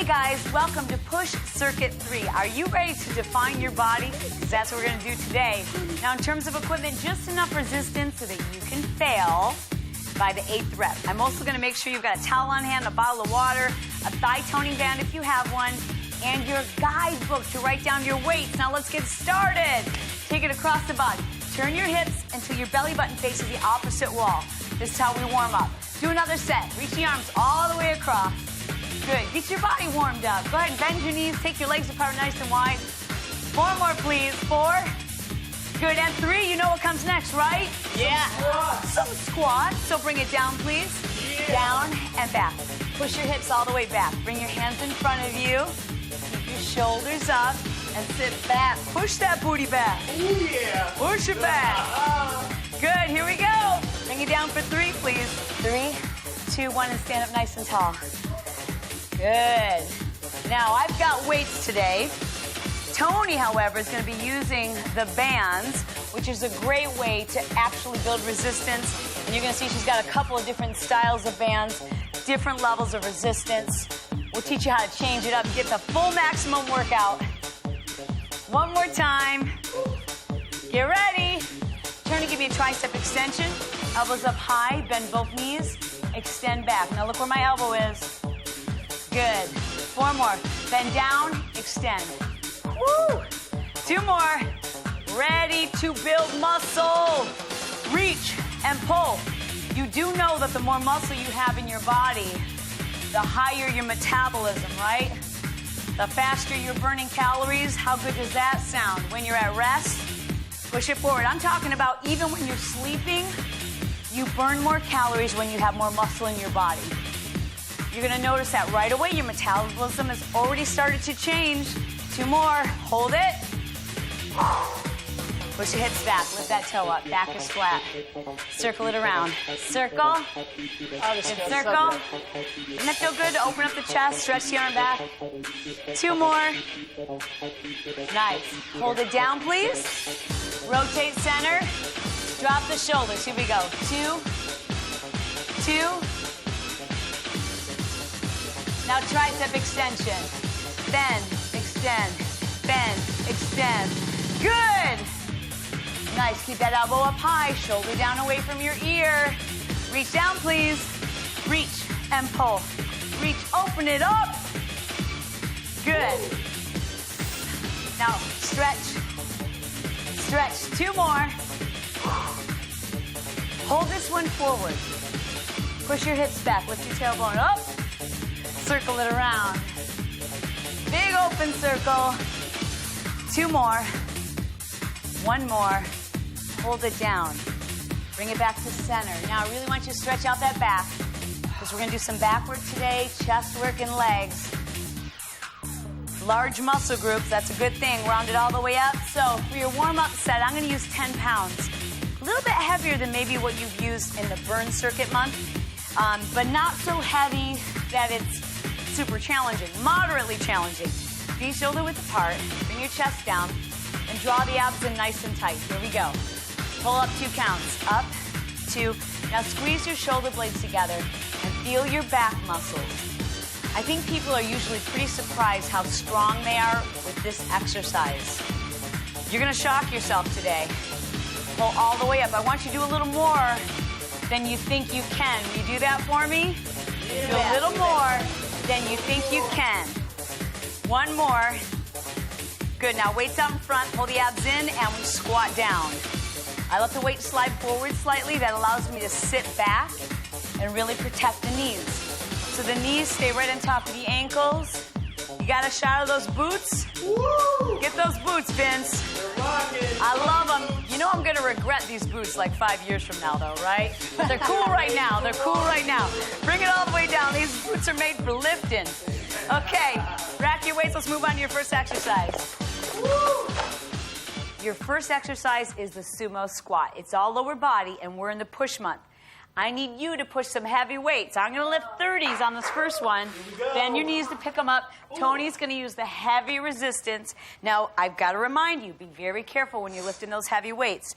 guys, welcome to Push Circuit 3. Are you ready to define your body? Because that's what we're going to do today. Now, in terms of equipment, just enough resistance so that you can fail by the 8th rep. I'm also going to make sure you've got a towel on hand, a bottle of water, a thigh toning band if you have one, and your guidebook to write down your weights. Now, let's get started. Take it across the body. Turn your hips until your belly button faces the opposite wall. This is how we warm up. Do another set. Reach the arms all the way across. Good. Get your body warmed up. Go ahead and bend your knees. Take your legs apart nice and wide. 4 more, please. 4. Good. And 3. You know what comes next, right? Yeah. Some squats. So bring it down, please. Yeah. Down and back. Push your hips all the way back. Bring your hands in front of you. Keep your shoulders up and sit back. Push that booty back. Ooh, yeah. Push it back. Good. Here we go. Bring it down for 3, please. 3, 2, 1, and stand up nice and tall. Good. Now, I've got weights today. Tony, however, is going to be using the bands, which is a great way to actually build resistance. And you're going to see she's got a couple of different styles of bands, different levels of resistance. We'll teach you how to change it up and get the full maximum workout. One more time. Get ready. Turn to give me a tricep extension. Elbows up high, bend both knees, extend back. Now look where my elbow is. Good. 4 more. Bend down, extend. Woo! 2 more. Ready to build muscle. Reach and pull. You do know that the more muscle you have in your body, the higher your metabolism, right? The faster you're burning calories. How good does that sound? When you're at rest, push it forward. I'm talking about even when you're sleeping, you burn more calories when you have more muscle in your body. You're going to notice that right away. Your metabolism has already started to change. 2 more. Hold it. Push your hips back. Lift that toe up. Back is flat. Circle it around. Circle. Good circle. Doesn't that feel good to open up the chest? Stretch the arm back. 2 more. Nice. Hold it down, please. Rotate center. Drop the shoulders. Here we go. 2. 2. Now tricep extension. Bend, extend, bend, extend. Good. Nice. Keep that elbow up high, shoulder down away from your ear. Reach down, please. Reach and pull. Reach, open it up. Good. Now stretch. Stretch. 2 more. Hold this one forward. Push your hips back. Lift your tailbone up. Circle it around. Big open circle. 2 more. 1 more. Hold it down. Bring it back to center. Now, I really want you to stretch out that back because we're going to do some back work today, chest work and legs. Large muscle groups, that's a good thing. Round it all the way up. So for your warm-up set, I'm going to use 10 pounds. A little bit heavier than maybe what you've used in the burn circuit month, but not so heavy that it's super challenging, moderately challenging. Feet shoulder width apart, bring your chest down, and draw the abs in nice and tight. Here we go. Pull up 2 counts. Up, 2. Now squeeze your shoulder blades together and feel your back muscles. I think people are usually pretty surprised how strong they are with this exercise. You're going to shock yourself today. Pull all the way up. I want you to do a little more than you think you can. Will you do that for me? Do a little more than you think you can. 1 more. Good. Now weights out in front. Pull the abs in and we squat down. I let the weight slide forward slightly. That allows me to sit back and really protect the knees. So the knees stay right on top of the ankles. You got a shot of those boots? Woo! Get those boots, Vince. They're rocking. I love them. You know I'm going to regret these boots like 5 years from now, though, right? But they're cool right now. They're cool right now. Bring it all the way down. These boots are made for lifting. Okay, rack your weights. Let's move on to your first exercise. Woo! Your first exercise is the sumo squat. It's all lower body, and we're in the push month. I need you to push some heavy weights. I'm going to lift 30s on this first one. Bend your knees to pick them up. Tony's going to use the heavy resistance. Now, I've got to remind you, be very careful when you're lifting those heavy weights.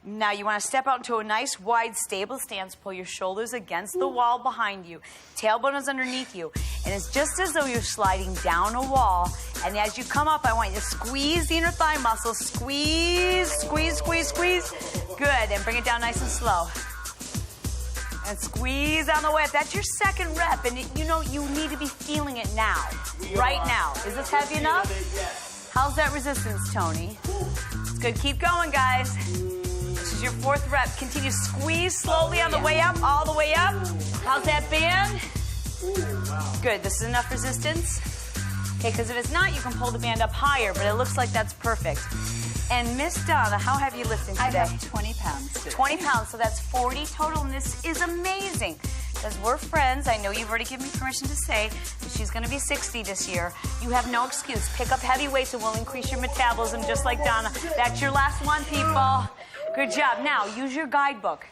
Now you want to step out into a nice wide stable stance. Pull your shoulders against the wall behind you. Tailbone is underneath you. And it's just as though you're sliding down a wall. And as you come up, I want you to squeeze the inner thigh muscles. Squeeze, squeeze, squeeze, squeeze. Good. And bring it down nice and slow. And squeeze on the way up. That's your second rep. And you know you need to be feeling it now. Right now. Is this heavy enough? How's that resistance, Tony? It's good. Keep going, guys. This is your fourth rep. Continue to squeeze slowly on the way up, all the way up. How's that band? Good. This is enough resistance. Okay, because if it's not, you can pull the band up higher, but it looks like that's perfect. And Miss Donna, how heavy are you lifting today? I have 20 pounds today. 20 pounds, so that's 40 total, and this is amazing. Because we're friends, I know you've already given me permission to say that she's going to be 60 this year. You have no excuse. Pick up heavy weights and we'll increase your metabolism just like Donna. That's your last one, people. Good job. Now, use your guidebook.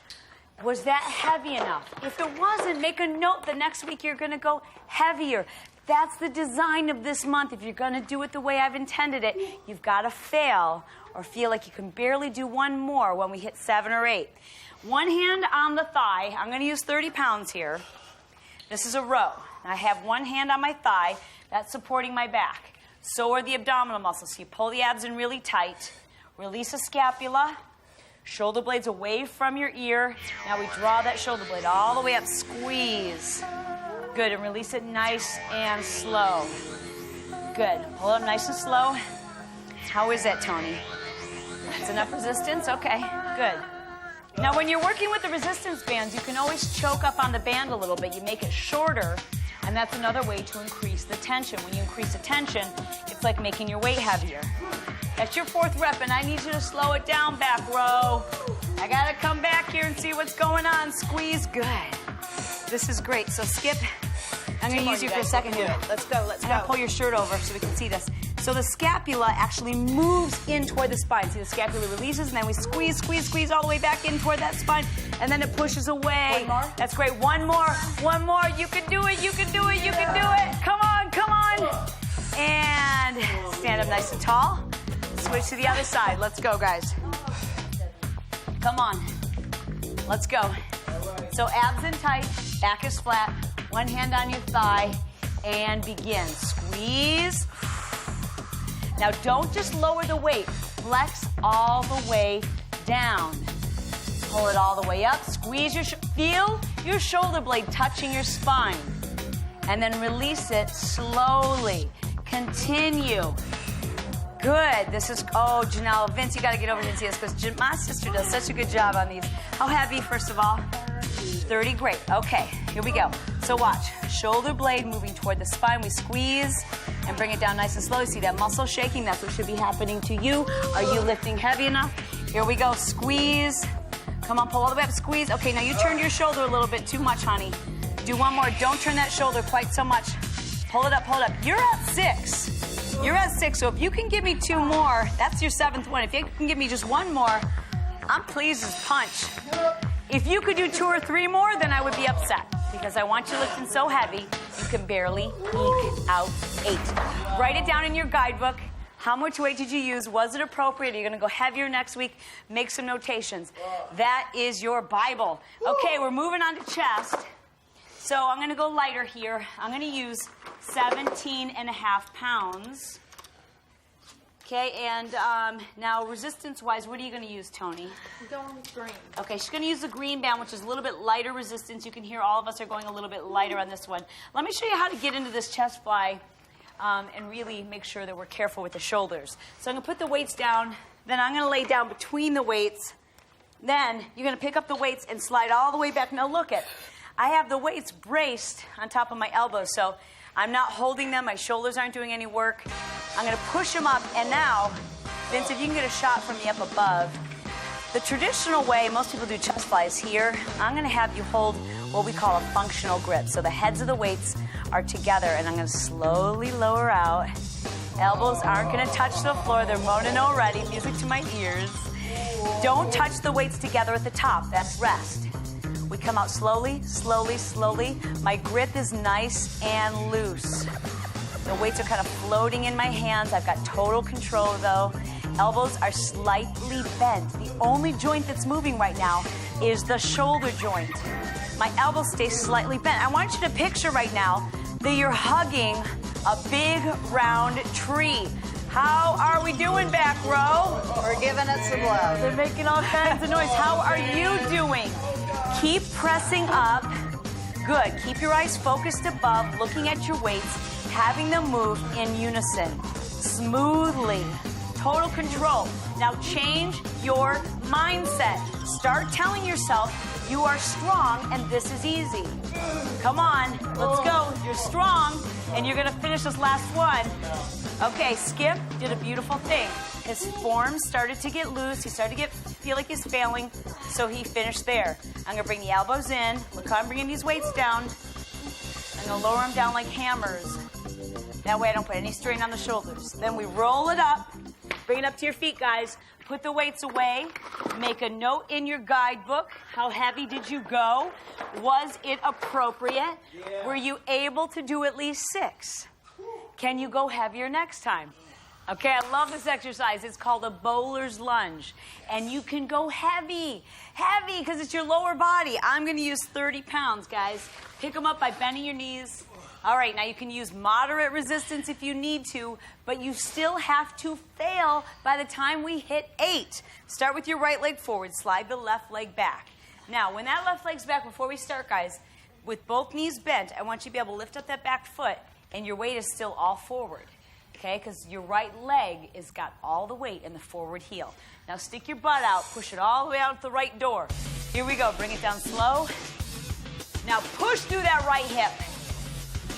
Was that heavy enough? If it wasn't, make a note. The next week you're going to go heavier. That's the design of this month. If you're going to do it the way I've intended it, you've got to fail or feel like you can barely do one more when we hit 7 or 8. One hand on the thigh. I'm going to use 30 pounds here. This is a row. I have one hand on my thigh. That's supporting my back. So are the abdominal muscles. So you pull the abs in really tight. Release the scapula. Shoulder blades away from your ear. Now we draw that shoulder blade all the way up. Squeeze. Good. And release it nice and slow. Good. Pull it up nice and slow. How is that, Tony? That's enough resistance? Okay. Good. Now, when you're working with the resistance bands, you can always choke up on the band a little bit. You make it shorter, and that's another way to increase the tension. When you increase the tension, it's like making your weight heavier. That's your fourth rep, and I need you to slow it down, back row. I got to come back here and see what's going on. Squeeze. Good. This is great. So, Skip, I'm going to use you for a second here. Let's go, let's go. Pull your shirt over so we can see this. So the scapula actually moves in toward the spine. See, the scapula releases, and then we squeeze, squeeze, squeeze all the way back in toward that spine, and then it pushes away. One more? That's great. One more. One more. You can do it. You can do it. You can do it. Come on. Come on. And stand up nice and tall. Switch to the other side. Let's go, guys. Come on. Let's go. So abs in tight. Back is flat. One hand on your thigh. And begin. Squeeze. Now, don't just lower the weight. Flex all the way down. Pull it all the way up. Squeeze your feel your shoulder blade touching your spine. And then release it slowly. Continue. Good. This is, oh, Janelle, Vince, you got to get over here and see this because my sister does such a good job on these. How heavy, first of all? 30. Great. Okay, here we go. So watch. Shoulder blade moving toward the spine. We squeeze and bring it down nice and slow. See that muscle shaking? That's what should be happening to you. Are you lifting heavy enough? Here we go. Squeeze. Come on, pull all the way up. Squeeze. Okay, now you turned your shoulder a little bit too much, honey. Do one more. Don't turn that shoulder quite so much. Pull it up, pull it up. You're at 6. You're at 6, so if you can give me 2 more, that's your 7th one. If you can give me just 1 more, I'm pleased as punch. If you could do 2 or 3 more, then I would be upset because I want you lifting so heavy, you can barely eke out 8. Write it down in your guidebook. How much weight did you use? Was it appropriate? Are you going to go heavier next week? Make some notations. That is your Bible. Okay, we're moving on to chest. So I'm going to go lighter here. I'm going to use 17.5 pounds. Okay, and now resistance-wise, what are you going to use, Tony? I'm going with green. Okay, she's going to use the green band, which is a little bit lighter resistance. You can hear all of us are going a little bit lighter on this one. Let me show you how to get into this chest fly and really make sure that we're careful with the shoulders. So I'm going to put the weights down. Then I'm going to lay down between the weights. Then you're going to pick up the weights and slide all the way back. Now look it. I have the weights braced on top of my elbows, so I'm not holding them. My shoulders aren't doing any work. I'm going to push them up, and now, Vince, if you can get a shot from me up above. The traditional way most people do chest flies here, I'm going to have you hold what we call a functional grip. So the heads of the weights are together, and I'm going to slowly lower out. Elbows aren't going to touch the floor. They're moaning already. Music to my ears. Don't touch the weights together at the top. That's rest. We come out slowly, slowly, slowly. My grip is nice and loose. The weights are kind of floating in my hands. I've got total control, though. Elbows are slightly bent. The only joint that's moving right now is the shoulder joint. My elbows stay slightly bent. I want you to picture right now that you're hugging a big round tree. How are we doing, back row? We're giving it some love. They're making all kinds of noise. How are you doing? Keep pressing up. Good. Keep your eyes focused above, looking at your weights, having them move in unison, smoothly. Total control. Now change your mindset. Start telling yourself you are strong and this is easy. Come on, let's go. You're strong and you're gonna finish this last one. Okay, Skip did a beautiful thing. His form started to get loose. He started to feel like he's failing, so he finished there. I'm gonna bring the elbows in. Look how I'm bringing these weights down. I'm gonna lower them down like hammers. That way I don't put any strain on the shoulders. Then we roll it up. Bring it up to your feet, guys. Put the weights away. Make a note in your guidebook. How heavy did you go? Was it appropriate? Yeah. Were you able to do at least 6? Can you go heavier next time? Okay, I love this exercise. It's called a bowler's lunge. And you can go heavy, because it's your lower body. I'm going to use 30 pounds, guys. Pick them up by bending your knees. All right, now you can use moderate resistance if you need to, but you still have to fail by the time we hit 8. Start with your right leg forward, slide the left leg back. Now, when that left leg's back, before we start, guys, with both knees bent, I want you to be able to lift up that back foot, and your weight is still all forward, okay? Because your right leg has got all the weight in the forward heel. Now stick your butt out, push it all the way out the right door. Here we go, bring it down slow. Now push through that right hip.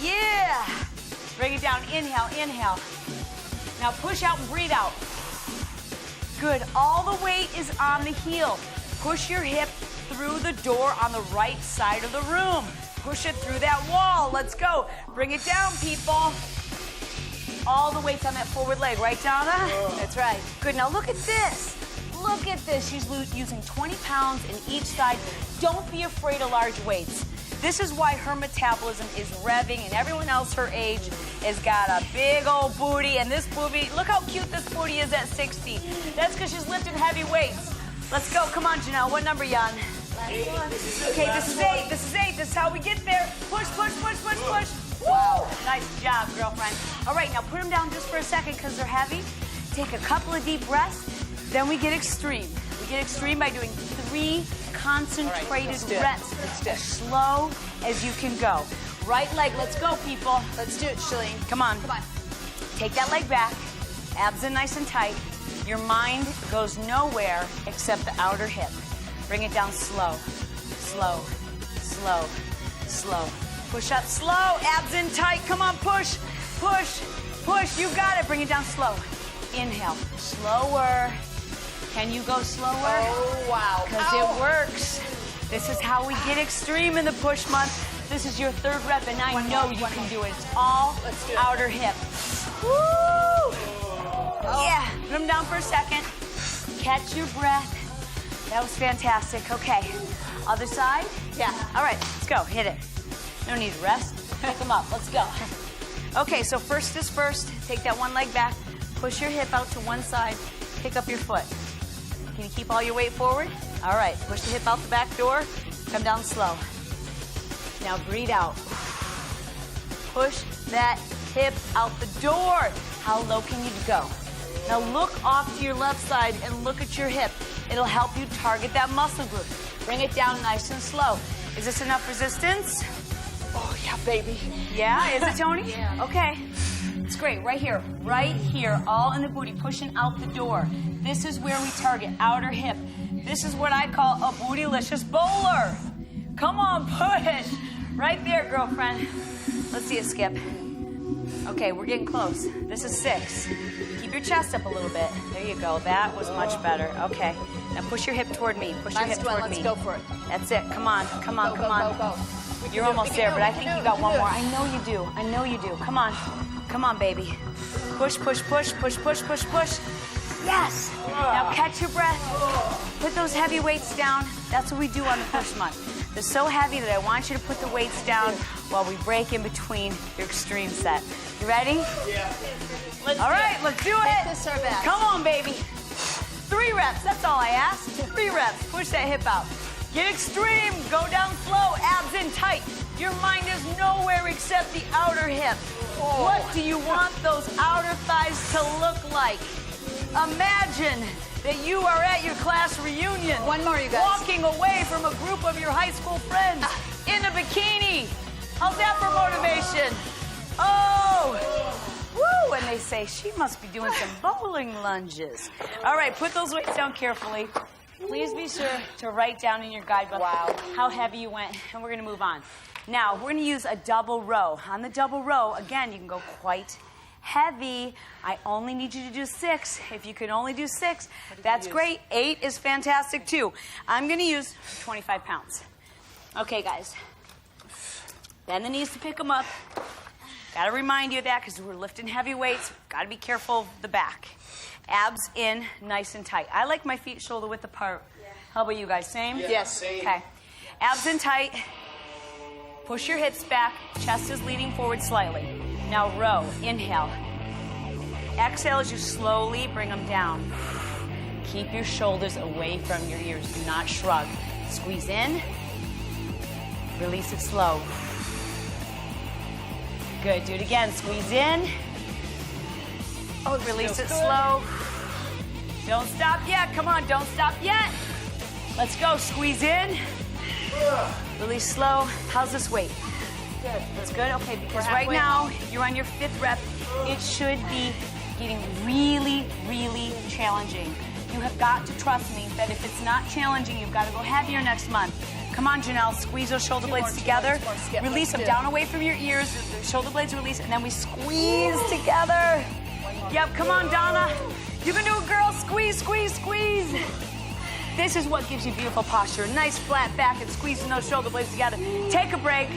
Yeah! Bring it down, inhale, inhale. Now push out and breathe out. Good, all the weight is on the heel. Push your hip through the door on the right side of the room. Push it through that wall, let's go. Bring it down, people. All the weight's on that forward leg, right, Donna? That's right. Good, now look at this. Look at this, she's using 20 pounds in each side. Don't be afraid of large weights. This is why her metabolism is revving and everyone else her age has got a big old booty. And this booty, look how cute this booty is at 60. That's because she's lifting heavy weights. Let's go, come on, Janelle, what number you on? Okay, this is 8, this is 8, this is how we get there. Push, push, push, push, push. Woo! Nice job, girlfriend. All right, now put them down just for a second because they're heavy. Take a couple of deep breaths, then we get extreme. We get extreme by doing 3 concentrated reps as slow as you can go. Right leg, let's go, people. Let's do it, Shalene. Come on. Come on. Take that leg back, abs in nice and tight. Your mind goes nowhere except the outer hip. Bring it down slow, slow, slow, slow. Push up slow, abs in tight. Come on, push, push, push. You got it. Bring it down slow. Inhale, slower. Can you go slower? Oh, wow. Because it works. This is how we get extreme in the push month. This is your 3rd rep, and I know you can do it. It's all outer hip. Woo! Yeah. Put them down for a second. Catch your breath. That was fantastic. Okay. Other side? Yeah. All right, let's go. Hit it. No need to rest. Pick them up. Let's go. Okay, so first is first. Take that one leg back. Push your hip out to one side. Pick up your foot. Can you keep all your weight forward? All right, push the hip out the back door. Come down slow. Now breathe out. Push that hip out the door. How low can you go? Now look off to your left side and look at your hip. It'll help you target that muscle group. Bring it down nice and slow. Is this enough resistance? Oh, yeah, baby. Yeah, is it, Tony? Yeah. Okay. It's great. Right here, all in the booty, pushing out the door. This is where we target, outer hip. This is what I call a bootylicious bowler. Come on, push. Right there, girlfriend. Let's see it, Skip. Okay, we're getting close. This is 6. Keep your chest up a little bit. There you go. That was much better. Okay. Now push your hip toward me. Push your hip toward me. Let's go for it. That's it. Come on. Come on. Go, Come go, on. go, go. You're almost there, but I think you got one more. I know you do. I know you do. Come on. Come on, baby. Push, push, push, push, push, push, push. Yes. Now catch your breath. Put those heavy weights down. That's what we do on the push month. They're so heavy that I want you to put the weights down while we break in between your extreme set. You ready? Yeah. All right, let's do it. Take this or that. Come on, baby. 3 reps, that's all I asked. 3 reps, push that hip out. Get extreme, go down slow, abs in tight. Your mind is nowhere except the outer hip. What do you want those outer thighs to look like? Imagine that you are at your class reunion. One more, you guys. Walking away from a group of your high school friends in a bikini. How's that for motivation? Oh, woo, and they say she must be doing some bowling lunges. All right, put those weights down carefully. Please be sure to write down in your guidebook how heavy you went, and we're gonna move on. Now, we're gonna use a double row. On the double row, again, you can go quite heavy. I only need you to do 6. If you can only do 6, that's great. 8 is fantastic too. I'm gonna use 25 pounds. Okay, guys. Bend the knees to pick them up. Gotta remind you of that because we're lifting heavy weights. Gotta be careful of the back. Abs in, nice and tight. I like my feet shoulder width apart. How about you guys? Same? Yeah, Yes. same. Okay. Abs in tight. Push your hips back. Chest is leaning forward slightly. Now row. Inhale. Exhale as you slowly bring them down. Keep your shoulders away from your ears. Do not shrug. Squeeze in. Release it slow. Good. Do it again. Squeeze in. Oh, Release it slow. Don't stop yet. Come on, don't stop yet. Let's go. Squeeze in. Release slow. How's this weight? Good. That's good? Okay, because We're right halfway now, home. you're on your 5th rep. It should be getting really, really challenging. You have got to trust me that if it's not challenging, you've got to go heavier next month. Come on, Janelle, squeeze those shoulder blades together. Skip. Release them Let's do down away from your ears. The shoulder blades release, and then we squeeze together. Yep, come on, Donna. You can do it, girl. Squeeze, squeeze, squeeze. This is what gives you beautiful posture. Nice flat back and squeezing those shoulder blades together. Take a break,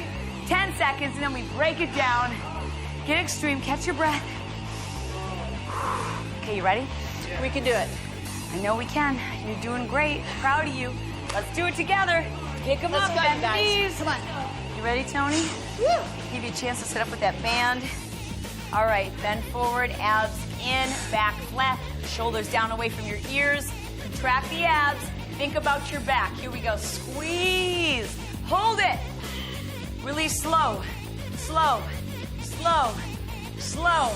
10 seconds, and then we break it down. Get extreme, catch your breath. Okay, you ready? We can do it. I know we can. You're doing great. Proud of you. Let's do it together. Pick them Let's up, go, bend the guys. knees. Come on. You ready, Tony? Woo. Give you a chance to sit up with that band. All right, bend forward, abs in, back flat, shoulders down away from your ears. Contract the abs. Think about your back. Here we go. Squeeze. Hold it. Release slow, slow, slow, slow.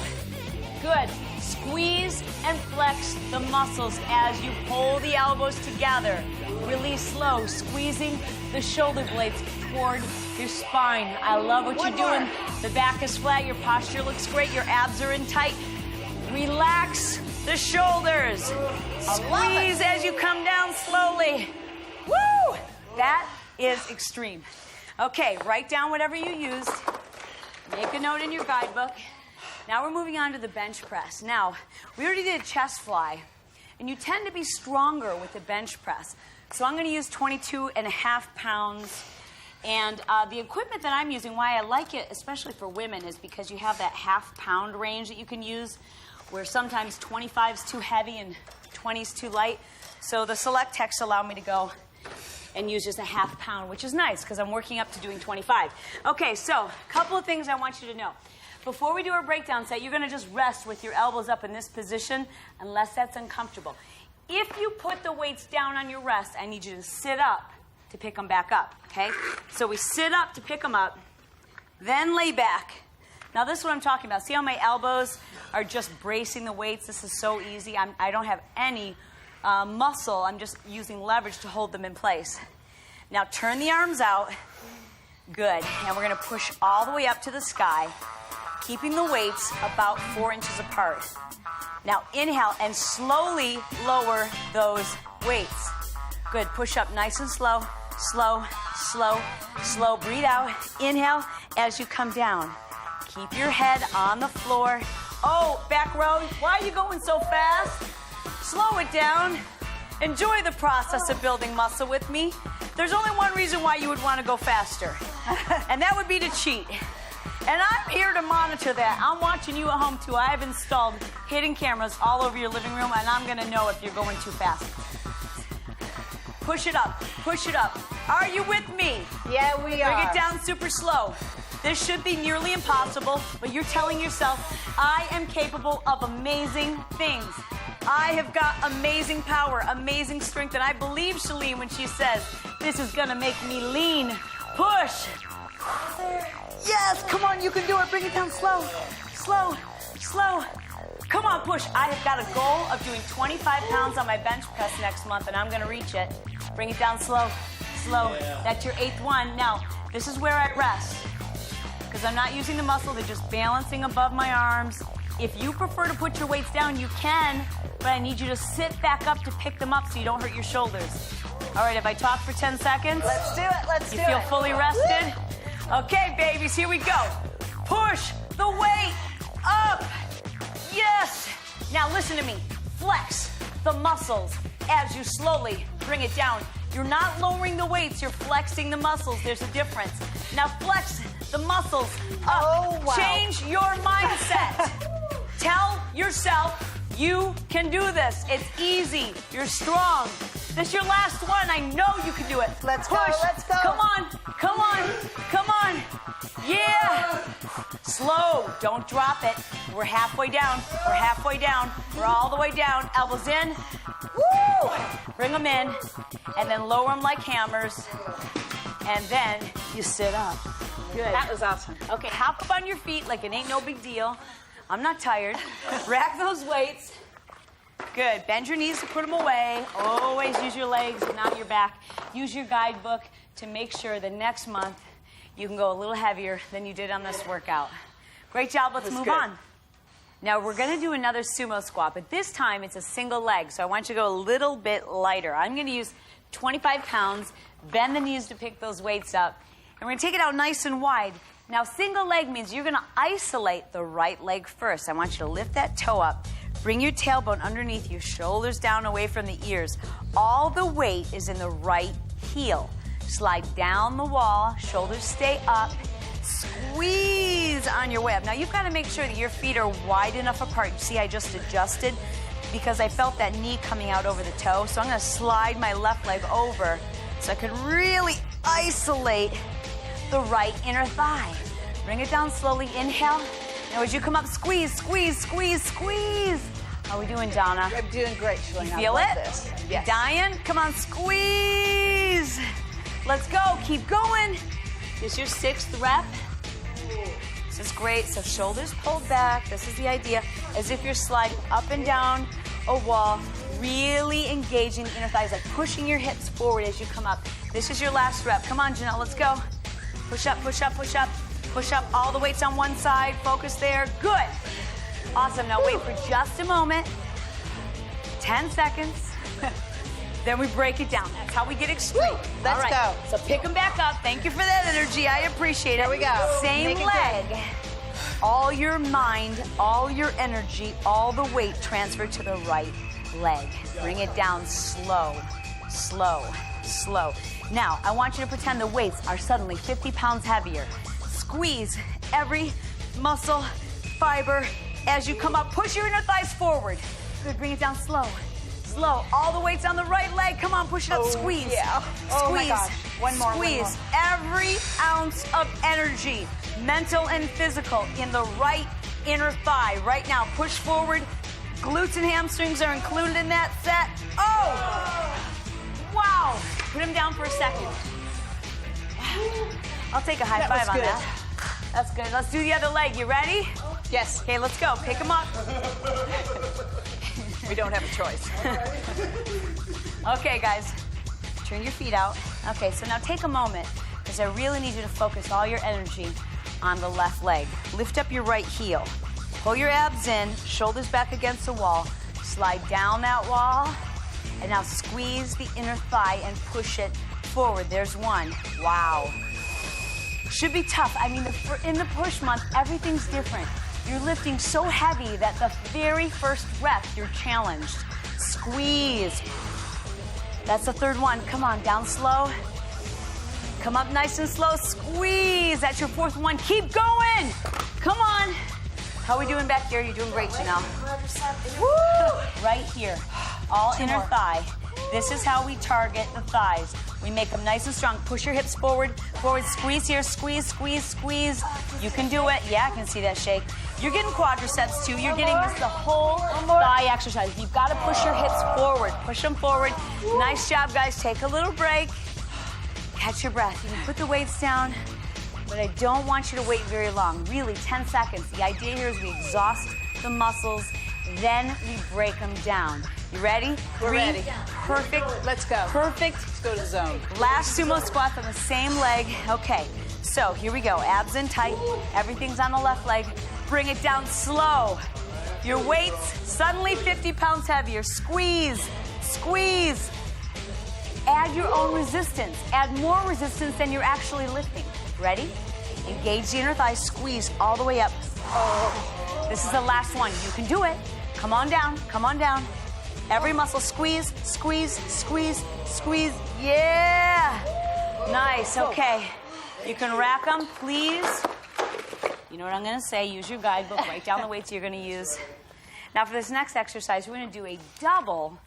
Good. Squeeze and flex the muscles as you pull the elbows together. Release slow, squeezing the shoulder blades toward your spine. I love what you're doing. The back is flat, your posture looks great, your abs are in tight. Relax the shoulders. Squeeze as you come down slowly. Woo! That is extreme. Okay, write down whatever you used. Make a note in your guidebook. Now we're moving on to the bench press. Now, we already did a chest fly, and you tend to be stronger with the bench press. So I'm going to use 22.5 pounds. And the equipment that I'm using, why I like it, especially for women, is because you have that half-pound range that you can use, where sometimes 25 is too heavy and 20 is too light. So the Select Techs allow me to go and use just a half pound, which is nice because I'm working up to doing 25. Okay, so a couple of things I want you to know. Before we do our breakdown set, you're going to just rest with your elbows up in this position unless that's uncomfortable. If you put the weights down on your rest, I need you to sit up to pick them back up, okay? So we sit up to pick them up, then lay back. Now this is what I'm talking about. See how my elbows are just bracing the weights? This is so easy. I don't have any muscle. I'm just using leverage to hold them in place. Now turn the arms out. Good. And we're going to push all the way up to the sky, keeping the weights about 4 inches apart. Now inhale and slowly lower those weights. Good. Push up nice and slow, slow, slow, slow. Breathe out. Inhale as you come down. Keep your head on the floor. Oh, back row, why are you going so fast? Slow it down. Enjoy the process of building muscle with me. There's only one reason why you would want to go faster, and that would be to cheat. And I'm here to monitor that. I'm watching you at home, too. I have installed hidden cameras all over your living room, and I'm going to know if you're going too fast. Push it up. Push it up. Are you with me? Yeah, we are. Bring it down super slow. This should be nearly impossible, but you're telling yourself, I am capable of amazing things. I have got amazing power, amazing strength, and I believe Shalene when she says, this is gonna make me lean. Push. Yes, come on, you can do it. Bring it down slow, slow, slow. Come on, push. I have got a goal of doing 25 pounds on my bench press next month, and I'm gonna reach it. Bring it down slow, slow. That's your 8th one. Now, this is where I rest, because I'm not using the muscle, they're just balancing above my arms. If you prefer to put your weights down, you can, but I need you to sit back up to pick them up so you don't hurt your shoulders. All right, if I talk for 10 seconds. Let's do it, let's do it. You feel fully rested? Okay, babies, here we go. Push the weight up. Yes. Now listen to me. Flex the muscles as you slowly bring it down. You're not lowering the weights, you're flexing the muscles. There's a difference. Now flex the muscles up. Oh, wow. Change your mindset. Tell yourself you can do this. It's easy. You're strong. This is your last one. I know you can do it. Let's Push. go, let's go. Come on, come on, come on. Yeah. Slow. Don't drop it. We're halfway down. We're halfway down. We're all the way down. Elbows in. Woo! Bring them in. And then lower them like hammers. And then you sit up. Good. That was awesome. Okay, hop up on your feet like it ain't no big deal. I'm not tired. Rack those weights. Good. Bend your knees to put them away. Always use your legs and not your back. Use your guidebook to make sure that next month you can go a little heavier than you did on this workout. Great job. Let's move on. Now we're going to do another sumo squat, but this time it's a single leg, so I want you to go a little bit lighter. I'm going to use 25 pounds, bend the knees to pick those weights up, and we're going to take it out nice and wide. Now, single leg means you're going to isolate the right leg first. I want you to lift that toe up. Bring your tailbone underneath you, shoulders down away from the ears. All the weight is in the right heel. Slide down the wall, shoulders stay up. Squeeze on your way up. Now, you've got to make sure that your feet are wide enough apart. You see, I just adjusted because I felt that knee coming out over the toe. So I'm going to slide my left leg over so I can really isolate the right inner thigh. Bring it down slowly. Inhale. Now as you come up, squeeze, squeeze, squeeze, squeeze. How are we doing, Donna? I'm doing great, Shalene. You feel I love it? This. You Yes. dying? Come on, squeeze. Let's go. Keep going. This is your 6th rep. This is great. So shoulders pulled back. This is the idea. As if you're sliding up and down a wall, really engaging the inner thighs, like pushing your hips forward as you come up. This is your last rep. Come on, Janelle, let's go. Push up, push up, push up. Push up, all the weights on one side. Focus there. Good. Awesome. Now wait for just a moment. 10 seconds. Then we break it down. That's how we get extreme. Let's all right. go. So pick them back up. Thank you for that energy. I appreciate it. Here we go. Same Make it leg. good. All your mind, all your energy, all the weight transferred to the right leg. Bring it down slow, slow, slow. Now, I want you to pretend the weights are suddenly 50 pounds heavier. Squeeze every muscle, fiber. As you come up, push your inner thighs forward. Good, bring it down slow, slow. All the weights on the right leg. Come on, push it up, squeeze. Yeah. Squeeze. Oh my gosh. One more, Squeeze. one more. Every ounce of energy, mental and physical, in the right inner thigh. Right now, push forward. Glutes and hamstrings are included in that set. Oh! Wow. Put them down for a second. I'll take a high five on good. that. That's good. Let's do the other leg. You ready? Yes. Okay, let's go. Pick them up. We don't have a choice. Okay, guys. Turn your feet out. Okay, so now take a moment, because I really need you to focus all your energy on the left leg. Lift up your right heel. Pull your abs in, shoulders back against the wall. Slide down that wall. And now squeeze the inner thigh and push it forward. There's one. Wow. Should be tough. I mean, in the push month, everything's different. You're lifting so heavy that the very first rep, you're challenged. Squeeze. That's the 3rd one. Come on, down slow. Come up nice and slow. Squeeze. That's your 4th one. Keep going. Come on. How are we doing back here? You're doing great, Janelle. Woo! Right here. All inner thigh. This is how we target the thighs. We make them nice and strong. Push your hips forward, forward, squeeze here, squeeze, squeeze, squeeze. You can do it. Yeah, I can see that shake. You're getting quadriceps too. You're getting this the whole thigh exercise. You've got to push your hips forward. Push them forward. Nice job, guys. Take a little break. Catch your breath. You can put the weights down, but I don't want you to wait very long. Really, 10 seconds. The idea here is we exhaust the muscles, then we break them down. You ready? We're ready. Perfect. Let's go. Perfect. Let's go to zone. Last sumo squats on the same leg. Okay, so here we go. Abs in tight. Everything's on the left leg. Bring it down slow. Your weights suddenly 50 pounds heavier. Squeeze, squeeze. Add your own resistance. Add more resistance than you're actually lifting. Ready? Engage the inner thigh. Squeeze all the way up. Oh. This is the last one. You can do it. Come on down. Come on down. Every muscle, squeeze, squeeze, squeeze, squeeze. Yeah. Nice. Okay. You can rack them, please. You know what I'm going to say. Use your guidebook. Write down the weights you're going to use. Now for this next exercise, we're going to do a double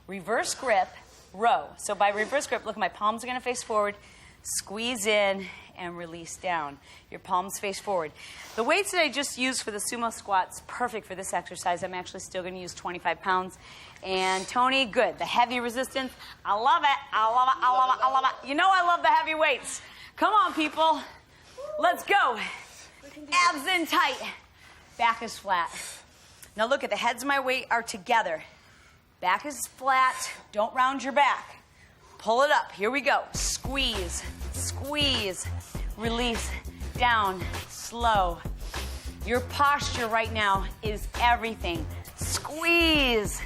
reverse grip row. So by reverse grip, look, my palms are going to face forward. Squeeze in and release down. Your palms face forward. The weights that I just used for the sumo squats, perfect for this exercise. I'm actually still going to use 25 pounds. And Tony, good. The heavy resistance, I love it. I love it. I love it. I love it. You know I love the heavy weights. Come on, people. Let's go. Abs in tight. Back is flat. Now look at the heads of my weight are together. Back is flat. Don't round your back. Pull it up. Here we go. Squeeze, squeeze, release, down, slow. Your posture right now is everything. Squeeze.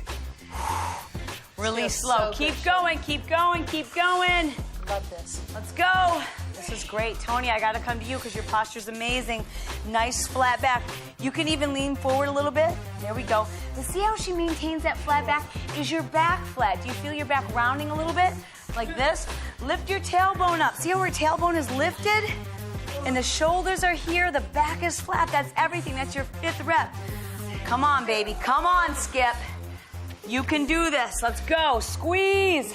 Release slow. Keep going, keep going, keep going. Love this. Let's go. This is great. Tony, I got to come to you because your posture's amazing. Nice flat back. You can even lean forward a little bit. There we go. But see how she maintains that flat back? Is your back flat? Do you feel your back rounding a little bit? Like this? Lift your tailbone up. See how her tailbone is lifted? And the shoulders are here. The back is flat. That's everything. That's your 5th rep. Come on, baby. Come on, Skip. You can do this. Let's go. Squeeze.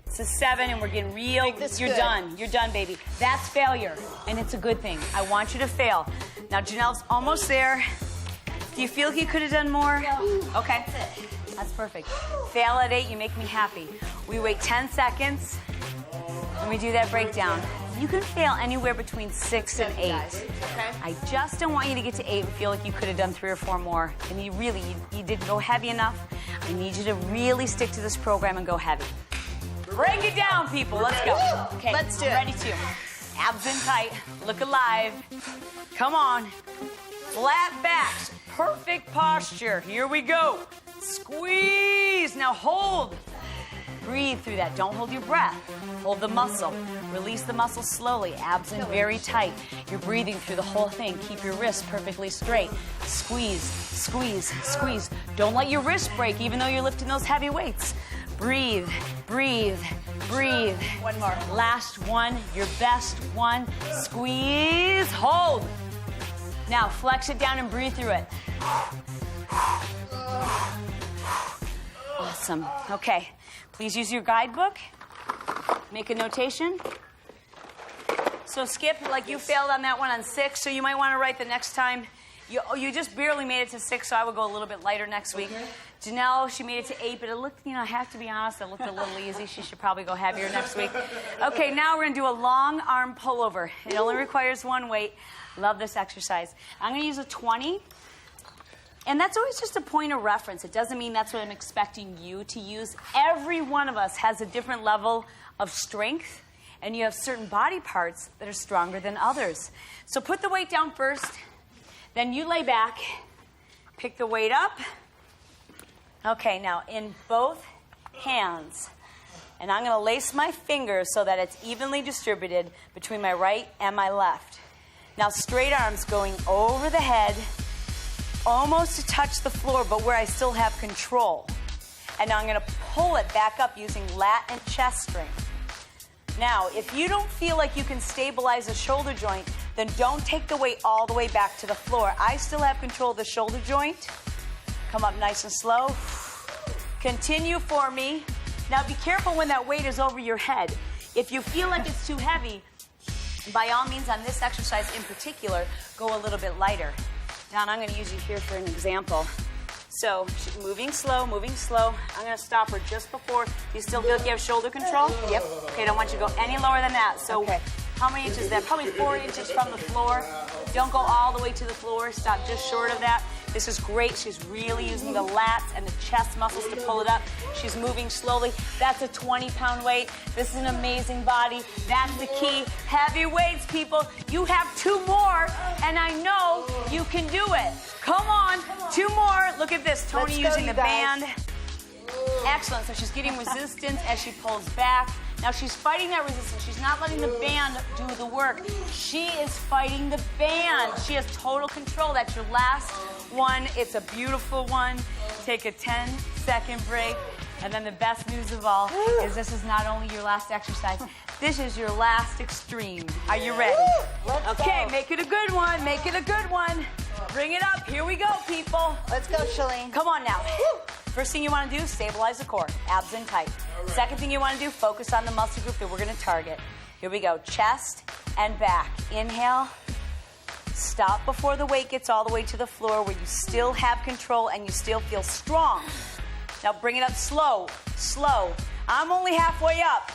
It's a 7, and we're getting real. You're done. You're done, baby. That's failure, and it's a good thing. I want you to fail. Now, Janelle's almost there. Do you feel like you could have done more? Okay. That's perfect. Fail at 8, you make me happy. We wait 10 seconds, and we do that breakdown. You can fail anywhere between 6 and 8. Okay. I just don't want you to get to 8 and feel like you could have done 3 or 4 more. And you didn't go heavy enough. I need you to really stick to this program and go heavy. Break it down, people. Let's go. Okay, let's do it. Ready to. Abs in tight. Look alive. Come on. Flat backs. Perfect posture. Here we go. Squeeze. Now hold. Breathe through that. Don't hold your breath. Hold the muscle. Release the muscle slowly. Abs in very tight. You're breathing through the whole thing. Keep your wrists perfectly straight. Squeeze, squeeze, squeeze. Don't let your wrist break even though you're lifting those heavy weights. Breathe, breathe, breathe. One more. Last one, your best one. Squeeze, hold. Now flex it down and breathe through it. Awesome. Okay. Please use your guidebook. Make a notation. So Skip, like you failed on that one on 6, so you might want to write the next time. You just barely made it to 6, so I would go a little bit lighter next week. Janelle, she made it to 8, but it looked, I have to be honest, it looked a little easy. She should probably go heavier next week. Okay, now we're going to do a long arm pullover. It only requires 1 weight. Love this exercise. I'm going to use a 20. And that's always just a point of reference. It doesn't mean that's what I'm expecting you to use. Every one of us has a different level of strength, and you have certain body parts that are stronger than others. So put the weight down first, then you lay back, pick the weight up. Okay, now in both hands, and I'm going to lace my fingers so that it's evenly distributed between my right and my left. Now straight arms going over the head, almost to touch the floor, but where I still have control. And now I'm going to pull it back up using lat and chest strength. Now, if you don't feel like you can stabilize a shoulder joint, then don't take the weight all the way back to the floor. I still have control of the shoulder joint. Come up nice and slow. Continue for me. Now be careful when that weight is over your head. If you feel like it's too heavy, by all means on this exercise in particular, go a little bit lighter. Don, I'm going to use you here for an example. So, she's moving slow, moving slow. I'm going to stop her just before. Do you still feel like you have shoulder control? Yep. Okay, don't want you to go any lower than that. So, Okay. how many inches is that? Probably 4 inches from the floor. Don't go all the way to the floor. Stop just short of that. This is great. She's really using the lats and the chest muscles to pull it up. She's moving slowly. That's a 20-pound weight. This is an amazing body. That's the key. Heavy weights, people. You have 2 more, and I know you can do it. Come on, 2 more. Look at this. Tony Let's go, using you the guys. band. Excellent. So she's getting resistance as she pulls back. Now she's fighting that resistance. She's not letting the band do the work. She is fighting the band. She has total control. That's your last one. It's a beautiful one. Take a 10-second break. And then the best news of all is this is not only your last exercise, this is your last extreme. Are you ready? Let's Okay, go. make it a good one. Make it a good one. Bring it up. Here we go, people. Let's go, Shalene. Come on now. First thing you want to do, stabilize the core, abs in tight. Second thing you want to do, focus on the muscle group that we're going to target. Here we go, chest and back. Inhale. Stop before the weight gets all the way to the floor where you still have control and you still feel strong. Now bring it up slow, slow. I'm only halfway up.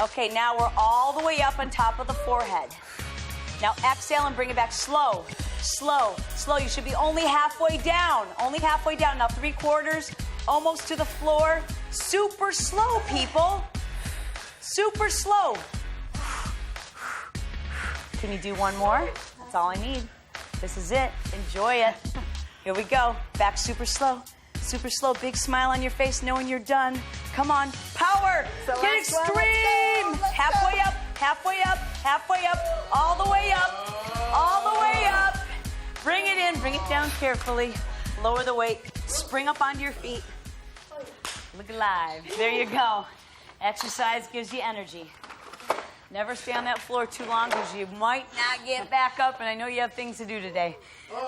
Okay, now we're all the way up on top of the forehead. Now exhale and bring it back slow, slow, slow. You should be only halfway down, only halfway down. Now 3/4, almost to the floor. Super slow, people. Super slow. Can you do one more? That's all I need. This is it. Enjoy it. Here we go. Back super slow. Super slow. Big smile on your face knowing you're done. Come on. Power. So Get last one. extreme. Let's go. Halfway up. Halfway up. Halfway up. All the way up. All the way up. Bring it in. Bring it down carefully. Lower the weight. Spring up onto your feet. Look alive. There you go. Exercise gives you energy. Never stay on that floor too long because you might not get back up, and I know you have things to do today.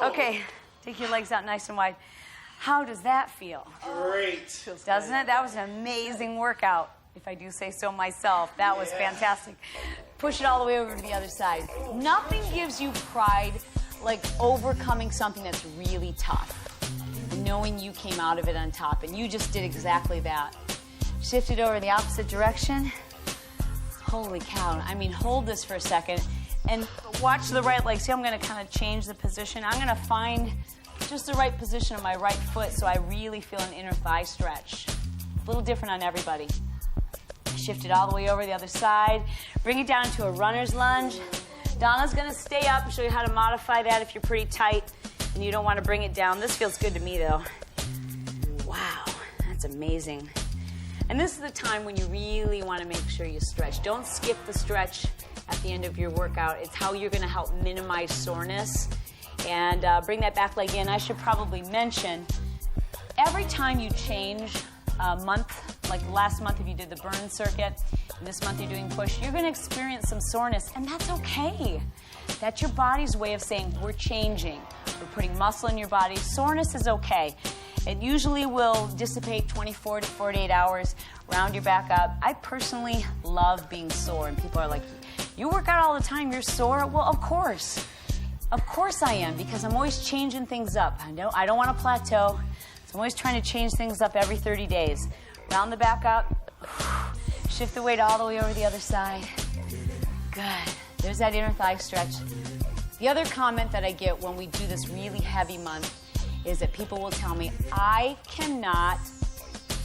Okay, take your legs out nice and wide. How does that feel? Great. Doesn't it? That was an amazing workout, if I do say so myself. That was fantastic. Push it all the way over to the other side. Nothing gives you pride like overcoming something that's really tough. Knowing you came out of it on top, and you just did exactly that. Shift it over the opposite direction. Holy cow. I mean, hold this for a second and watch the right leg. See, I'm going to kind of change the position. I'm going to find just the right position of my right foot so I really feel an inner thigh stretch. A little different on everybody. Shift it all the way over the other side. Bring it down to a runner's lunge. Donna's going to stay up and show you how to modify that if you're pretty tight and you don't want to bring it down. This feels good to me, though. Wow, that's amazing. And this is the time when you really want to make sure you stretch. Don't skip the stretch at the end of your workout. It's how you're going to help minimize soreness. And bring that back leg in. I should probably mention, every time you change a month, like last month if you did the burn circuit, and this month you're doing push, you're going to experience some soreness, and that's okay. That's your body's way of saying, we're changing. We're putting muscle in your body. Soreness is okay. It usually will dissipate 24 to 48 hours, round your back up. I personally love being sore, and people are like, you work out all the time, you're sore? Well, of course. Of course I am, because I'm always changing things up. I don't want to plateau, so I'm always trying to change things up every 30 days. Round the back up, shift the weight all the way over the other side. Good. There's that inner thigh stretch. The other comment that I get when we do this really heavy month is that people will tell me, I cannot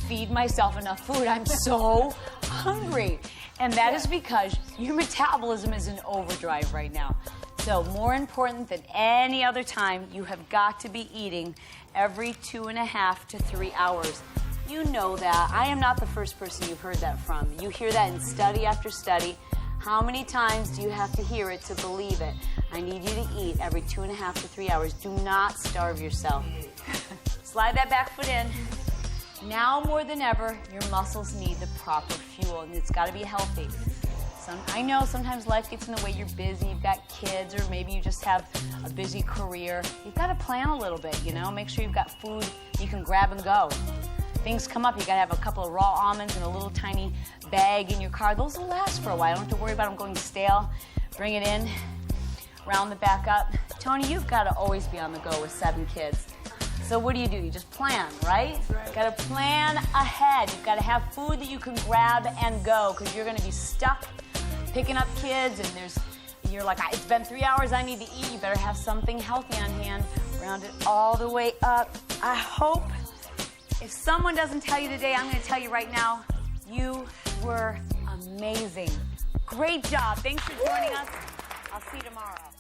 feed myself enough food. I'm so hungry. And that is because your metabolism is in overdrive right now. So more important than any other time, you have got to be eating every 2.5 to 3 hours. You know that. I am not the first person you've heard that from. You hear that in study after study. How many times do you have to hear it to believe it? I need you to eat every 2.5 to 3 hours. Do not starve yourself. Slide that back foot in. Now more than ever, your muscles need the proper fuel, and it's got to be healthy. I know sometimes life gets in the way. You're busy, you've got kids, or maybe you just have a busy career. You've got to plan a little bit, you know? Make sure you've got food you can grab and go. things come up, you gotta have a couple of raw almonds in a little tiny bag in your car. Those will last for a while. You don't have to worry about them going stale. Bring it in, round the back up. Tony, you've got to always be on the go with 7 kids. So what do? You just plan, right? Right. You've got to plan ahead. You've got to have food that you can grab and go, because you're going to be stuck picking up kids, and you're like, it's been 3 hours, I need to eat. You better have something healthy on hand. Round it all the way up. I hope if someone doesn't tell you today, I'm going to tell you right now, you were amazing. Great job. Thanks for joining us. I'll see you tomorrow.